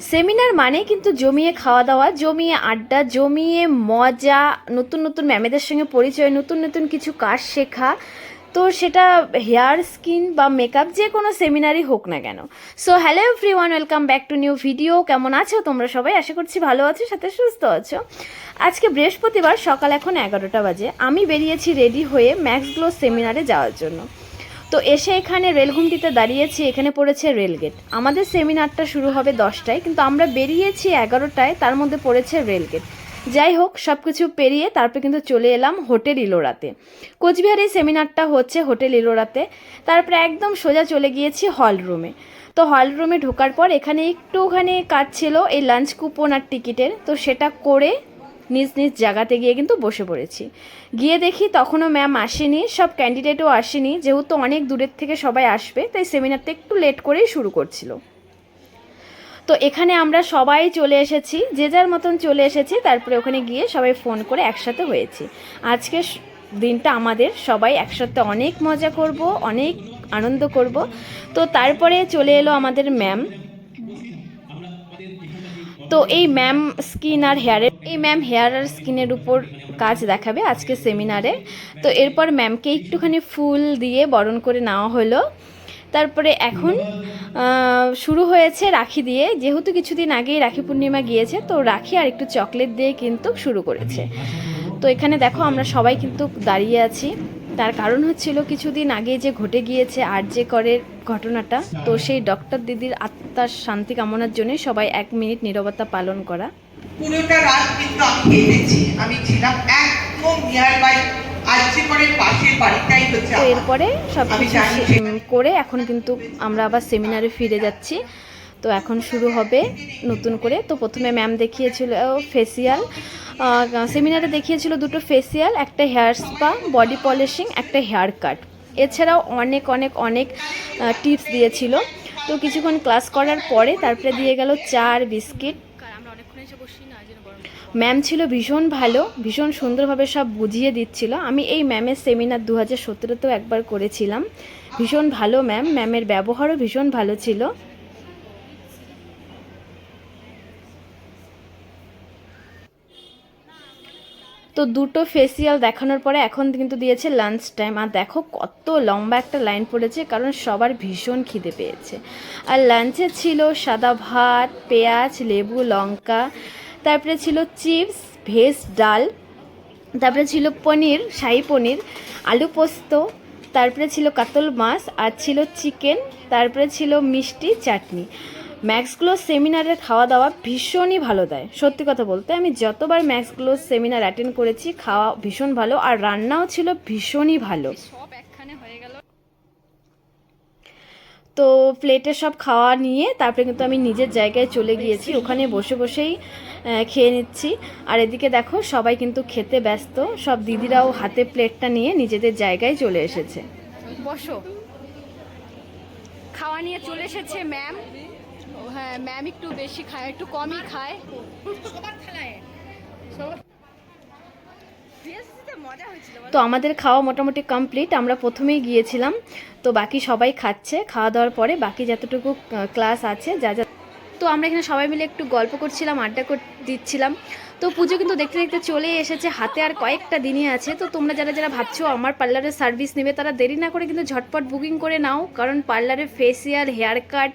Seminar মানে কিন্তু জমিয়ে খাওয়া দাওয়া, জমিয়ে আড্ডা, জমিয়ে মজা, নতুন নতুন ম্যামেদের সঙ্গে পরিচয়, নতুন নতুন কিছু কাজ শেখা। তো সেটা হেয়ার, স্কিন বা মেকআপ যে কোনো সেমিনারই হোক না কেন। So hello everyone, welcome back to new video. কেমন আছো তোমরা সবাই? আশা করছি ভালো আছো, সাথে সুস্থ আছো। আজকে বৃহস্পতিবার, সকাল এখন 11টা বাজে। আমি বেরিয়েছি রেডি হয়ে ম্যাক্স গ্লো সেমিনারে যাওয়ার জন্য। তো এসে এখানে রেলঘুমটিতে দাঁড়িয়েছি, এখানে পড়েছে রেলগেট। আমাদের সেমিনারটা শুরু হবে 10টায়, কিন্তু আমরা বেরিয়েছি 11টায়, তার মধ্যে পড়েছে রেলগেট। যাই হোক, সব কিছু পেরিয়ে তারপর কিন্তু চলে এলাম হোটেল ইলোরাতে। কোচবিহারে সেমিনারটা হচ্ছে হোটেল ইলোরাতে। তারপরে একদম সোজা চলে গিয়েছি হল রুমে। তো হল রুমে ঢোকার পর এখানে একটুখানি কাজ ছিল এই লাঞ্চ কুপন আর টিকিটের, তো সেটা করে নিজ নিজ জায়গাতে গিয়ে কিন্তু বসে পড়েছি। গিয়ে দেখি তখনও ম্যাম আসেনি, সব ক্যান্ডিডেটও আসেনি, যেহেতু অনেক দূরের থেকে সবাই আসবে তাই সেমিনারটা একটু লেট করেই শুরু করছিল। তো এখানে আমরা সবাই চলে এসেছি, যে যার মতন চলে এসেছি। তারপরে ওখানে গিয়ে সবাই ফোন করে একসাথে হয়েছি। আজকে দিনটা আমাদের, সবাই একসাথে অনেক মজা করব, অনেক আনন্দ করব। তো তারপরে চলে এলো আমাদের ম্যাম। তো এই ম্যাম স্কিন আর হেয়ারের, এই ম্যাম হেয়ার আর স্কিনের উপর কাজ দেখাবে আজকে সেমিনারে। তো এরপর ম্যামকে একটুখানি ফুল দিয়ে বরণ করে নেওয়া হলো। তারপরে এখন শুরু হয়েছে রাখি দিয়ে, যেহেতু কিছুদিন আগেই রাখি পূর্ণিমা গিয়েছে, তো রাখি আর একটু চকলেট দিয়ে কিন্তু শুরু করেছে। তো এখানে দেখো আমরা সবাই কিন্তু দাঁড়িয়ে আছি। তার কারণ হচ্ছিল কিছুদিন আগে যে ঘটে গিয়েছে আরজে করের ঘটনাটা, তো সেই ডক্টর দিদির আত্মার শান্তি কামনার জন্য সবাই 1 মিনিট নীরবতা পালন করা। পুরোটা রাত কিন্তু আমি কেঁদেছি। আমি ছিলাম একদম নিয়ার বাই আরজে করের পাশের বাড়িটাই হচ্ছে। তো এরপরে সব কিছু করে এখন কিন্তু আমরা আবার সেমিনারে ফিরে যাচ্ছি। তো এখন শুরু হবে নতুন করে। তো প্রথমে ম্যাম দেখিয়েছিল ফেসিয়াল, সেমিনারে দেখিয়েছিল দুটো ফেসিয়াল, একটা হেয়ার স্পা, বডি পলিশিং, একটা হেয়ার কাট। এছাড়াও অনেক অনেক অনেক টিপস দিয়েছিল। তো কিছুক্ষণ ক্লাস করার পরে তারপরে দিয়ে গেল চা আর বিস্কিট। ম্যাম ছিল ভীষণ ভালো, ভীষণ সুন্দরভাবে সব বুঝিয়ে দিচ্ছিল। আমি এই ম্যামের সেমিনার 2017তেও একবার করেছিলাম। ভীষণ ভালো ম্যাম, ম্যামের ব্যবহারও ভীষণ ভালো ছিল। তো দুটো ফেসিয়াল দেখানোর পরে এখন কিন্তু দিয়েছে লাঞ্চ টাইম। আর দেখো কত লম্বা একটা লাইন পড়েছে, কারণ সবার ভীষণ খিদে পেয়েছে। আর লাঞ্চে ছিল সাদা ভাত, পেঁয়াজ, লেবু, লঙ্কা, তারপরে ছিল চিপস, ভেজ ডাল, তারপরে ছিল পনির, শাহী পনির, আলু পোস্ত, তারপরে ছিল কাতল মাছ, আর ছিল চিকেন, তারপরে ছিল মিষ্টি, চাটনি। ম্যাক্সগ্লো সেমিনারের খাওয়া দাওয়া ভীষণই ভালো দেয়। সত্যি কথা বলতে আমি যতবার ম্যাক্সগ্লো সেমিনার অ্যাটেন্ড করেছি, খাওয়া ভীষণ ভালো, আর রান্নাও ছিল ভীষণই ভালো। তো প্লেটে সব খাওয়া নিয়ে তারপরে কিন্তু আমি নিজের জায়গায় চলে গিয়েছি, ওখানে বসে বসেই খেয়ে নিচ্ছি। আর এদিকে দেখো সবাই কিন্তু খেতে ব্যস্ত, সব দিদিরাও হাতে প্লেটটা নিয়ে নিজেদের জায়গায় চলে এসেছে। বসো, খাওয়া নিয়ে চলে এসেছে ম্যাম। হ্যাঁ, ম্যাম একটু বেশি খায়, একটু কমই খায়। তো আমাদের খাওয়া মোটামুটি কমপ্লিট, আমরা প্রথমেই গিয়েছিলাম। তো বাকি সবাই খাচ্ছে, খাওয়া দাওয়ার পরে বাকি যতটুকু ক্লাস আছে যা যা, তো আমরা এখানে সবাই মিলে একটু গল্প করছিলাম, আড্ডা দিচ্ছিলাম। তো পুজো কিন্তু দেখতে দেখতে চলে এসেছে, হাতে আর কয়েকটা দিনই আছে। তো তোমরা যারা যারা ভাবছো আমার পার্লারের সার্ভিস নেবে, তারা দেরি না করে কিন্তু ঝটপট বুকিং করে নাও, কারণ পার্লারে facial, hair cut,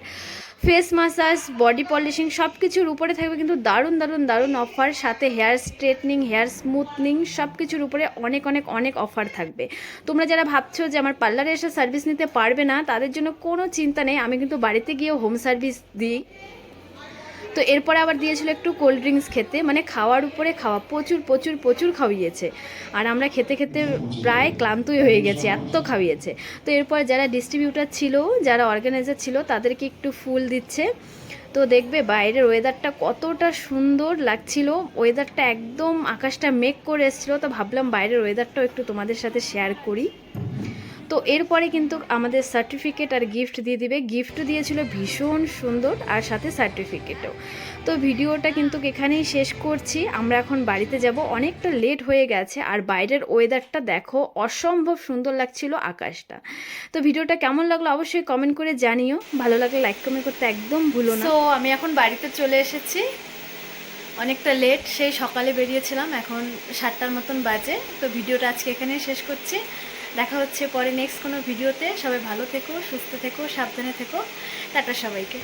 face massage, body polishing সব কিছুর উপরে থাকবে কিন্তু দারুণ দারুণ দারুণ অফার। সাথে হেয়ার স্ট্রেটনিং, হেয়ার স্মুথনিং সব কিছুর উপরে অনেক অনেক অনেক অফার থাকবে। তোমরা যারা ভাবছো যে আমার পার্লারে এসে সার্ভিস নিতে পারবে না, তাদের জন্য কোনো চিন্তা নেই, আমি কিন্তু বাড়িতে গিয়েও হোম সার্ভিস দিই। তো এরপরে আবার দিয়েছিল একটু কোল্ড ড্রিঙ্কস খেতে, মানে খাওয়ার উপরে খাওয়া, প্রচুর প্রচুর প্রচুর খাওয়িয়েছে। আর আমরা খেতে খেতে প্রায় ক্লান্তই হয়ে গেছি, এত খাওয়িয়েছে। তো এরপর যারা ডিস্ট্রিবিউটার ছিল, যারা অর্গানাইজার ছিল, তাদেরকে একটু ফুল দিচ্ছে। তো দেখবে বাইরের ওয়েদারটা কতটা সুন্দর লাগছিল, ওয়েদারটা একদম আকাশটা মেঘ করে এসেছিলো। তো ভাবলাম বাইরের ওয়েদারটাও একটু তোমাদের সাথে শেয়ার করি। তো এরপরে কিন্তু আমাদের সার্টিফিকেট আর গিফট দিয়ে দিবে। গিফট দিয়েছিল ভীষণ সুন্দর, আর সাথে সার্টিফিকেটও। তো ভিডিওটা কিন্তু এখানেই শেষ করছি। আমরা এখন বাড়িতে যাব, অনেকটা লেট হয়ে গেছে। আর বাইরের ওয়েদারটা দেখো, অসম্ভব সুন্দর লাগছিল আকাশটা। তো ভিডিওটা কেমন লাগলো অবশ্যই কমেন্ট করে জানিও, ভালো লাগলে লাইক কমেন্ট করতে একদম ভুলো না। তো আমি এখন বাড়িতে চলে এসেছি, অনেকটা লেট, সেই সকালে বেরিয়েছিলাম, এখন 7টার মতন বাজে। তো ভিডিওটা আজকে এখানেই শেষ করছি, দেখা হচ্ছে পরে নেক্সট কোনো ভিডিওতে। সবাই ভালো থেকো, সুস্থ থেকো, সাবধানে থেকো, টাটা সবাইকে।